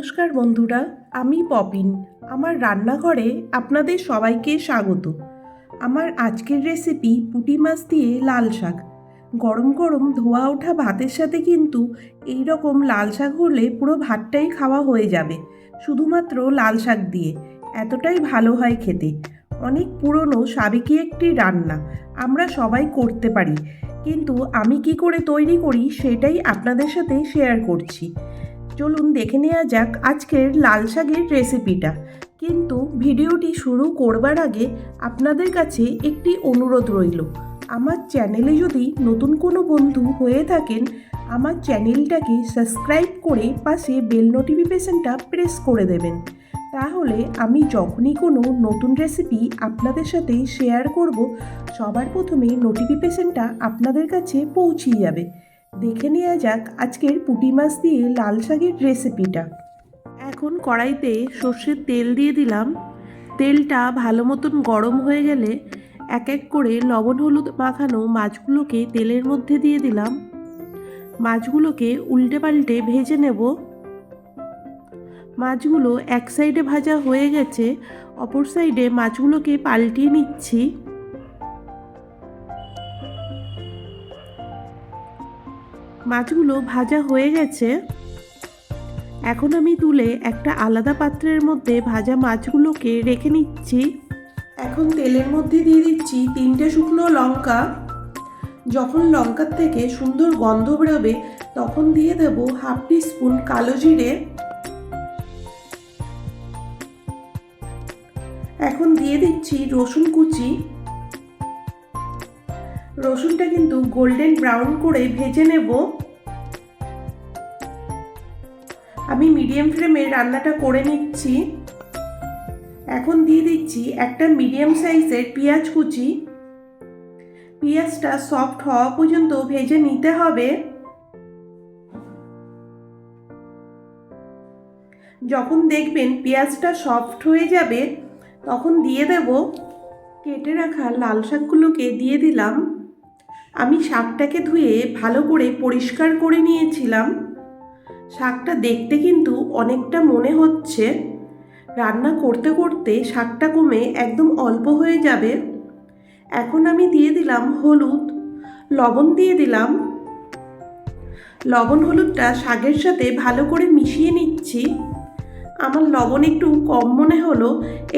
নমস্কার বন্ধুরা, আমি পপিন। আমার রান্নাঘরে আপনাদের সবাইকে স্বাগত। আমার আজকের রেসিপি পুঁটি মাছ দিয়ে লাল শাক। গরম গরম ধোয়া ওঠা ভাতের সাথে কিন্তু এই রকম লাল শাক হলে পুরো ভাতটাই খাওয়া হয়ে যাবে, শুধুমাত্র লাল শাক দিয়ে। এতটাই ভালো হয় খেতে। অনেক পুরনো সাবেকি একটি রান্না, আমরা সবাই করতে পারি, কিন্তু আমি কি করে তৈরি করি সেটাই আপনাদের সাথে শেয়ার করছি। চলুন দেখে নেওয়া যাক আজকের লাল শাকের রেসিপিটা। কিন্তু ভিডিওটি শুরু করবার আগে আপনাদের কাছে একটি অনুরোধ রইল। আমার চ্যানেলে যদি নতুন কোনো বন্ধু হয়ে থাকেন, আমার চ্যানেলটাকে সাবস্ক্রাইব করে পাশে বেল নোটিফিকেশনটা প্রেস করে দেবেন। তাহলে আমি যখনই কোনো নতুন রেসিপি আপনাদের সাথে শেয়ার করব, সবার প্রথমে নোটিফিকেশনটা আপনাদের কাছে পৌঁছে যাবে। দেখে নেওয়া যাক আজকের পুঁটি মাছ দিয়ে লাল শাকের রেসিপিটা। এখন কড়াইতে সর্ষের তেল দিয়ে দিলাম। তেলটা ভালো মতন গরম হয়ে গেলে এক এক করে লবণ হলুদ মাখানো মাছগুলোকে তেলের মধ্যে দিয়ে দিলাম। মাছগুলোকে উল্টে পাল্টে ভেজে নেব। মাছগুলো এক সাইডে ভাজা হয়ে গেছে, অপর সাইডে মাছগুলোকে পাল্টিয়ে নিচ্ছি। মাছগুলো ভাজা হয়ে গেছে। এখন আমি তুলে একটা আলাদা পাত্রের মধ্যে ভাজা মাছগুলোকে রেখে নিচ্ছি। এখন তেলের মধ্যে দিয়ে দিচ্ছি 3টে শুকনো লঙ্কা। যখন লঙ্কার থেকে সুন্দর গন্ধ বেরোবে তখন দিয়ে দেব হাফ টিস্পুন কালো জিরে। এখন দিয়ে দিচ্ছি রসুন কুচি। রসুনটা কিন্তু গোল্ডেন ব্রাউন করে ভেজে নেব। আমি মিডিয়াম ফ্লেমে রান্নাটা করে নিচ্ছি। এখন দিয়ে দিচ্ছি একটা মিডিয়াম সাইজের পেঁয়াজ কুচি। পেঁয়াজটা সফট হওয়া পর্যন্ত ভেজে নিতে হবে। যখন দেখবেন পেঁয়াজটা সফট হয়ে যাবে তখন দিয়ে দেব কেটে রাখা লাল শাকগুলোকে দিয়ে দিলাম। আমি শাকটাকে ধুয়ে ভালো করে পরিষ্কার করে নিয়েছিলাম। শাকটা দেখতে কিন্তু অনেকটা মনে হচ্ছে, রান্না করতে করতে শাকটা কমে একদম অল্প হয়ে যাবে। এখন আমি দিয়ে দিলাম হলুদ, লবণ দিয়ে দিলাম। লবণ হলুদটা শাকের সাথে ভালো করে মিশিয়ে নিচ্ছি। আমার লবণ একটু কম মনে হলো,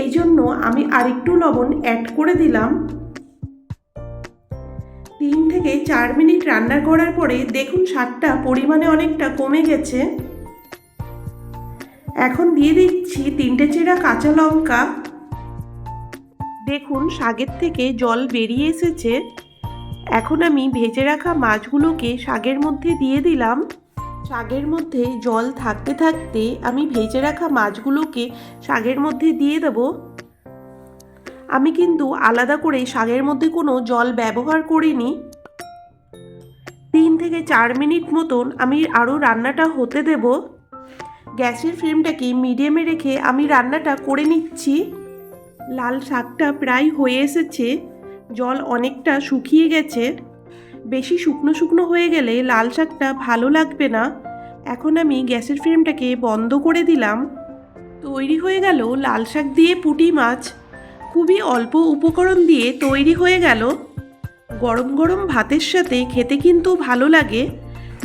এই জন্য আমি আরেকটু লবণ অ্যাড করে দিলাম। 3 থেকে 4 মিনিট রান্না করার পরে দেখুন শাকটা পরিমাণে অনেকটা কমে গেছে। এখন দিয়ে দিচ্ছি 3টে চেরা কাঁচা লঙ্কা। দেখুন শাকের থেকে জল বেরিয়ে এসেছে। এখন আমি ভেজে রাখা মাছগুলোকে শাকের মধ্যে দিয়ে দিলাম। শাকের মধ্যে জল থাকতে থাকতে আমি ভেজে রাখা মাছগুলোকে শাকের মধ্যে দিয়ে দেব। আমি কিন্তু আলাদা করে শাকের মধ্যে কোনো জল ব্যবহার করিনি। 3 থেকে 4 মিনিট মতন আমি আরও রান্নাটা হতে দেব। গ্যাসের ফ্লেমটাকে মিডিয়ামে রেখে আমি রান্নাটা করে নিচ্ছি। লাল শাকটা প্রায় হয়ে এসেছে, জল অনেকটা শুকিয়ে গেছে। বেশি শুকনো শুকনো হয়ে গেলে লাল শাকটা ভালো লাগবে না। এখন আমি গ্যাসের ফ্লেমটাকে বন্ধ করে দিলাম। তৈরি হয়ে গেল লাল শাক দিয়ে পুঁটি মাছ। খুবই অল্প উপকরণ দিয়ে তৈরি হয়ে গেল। গরম গরম ভাতের সাথে খেতে কিন্তু ভালো লাগে।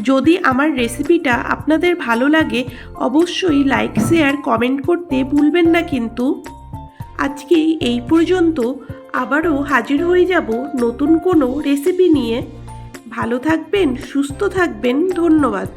যদি আমার রেসিপিটা আপনাদের ভালো লাগে অবশ্যই লাইক শেয়ার কমেন্ট করতে ভুলবেন না কিন্তু। আজকে এই পর্যন্ত, আবারও হাজির হয়ে যাব নতুন কোনো রেসিপি নিয়ে। ভালো থাকবেন, সুস্থ থাকবেন, ধন্যবাদ।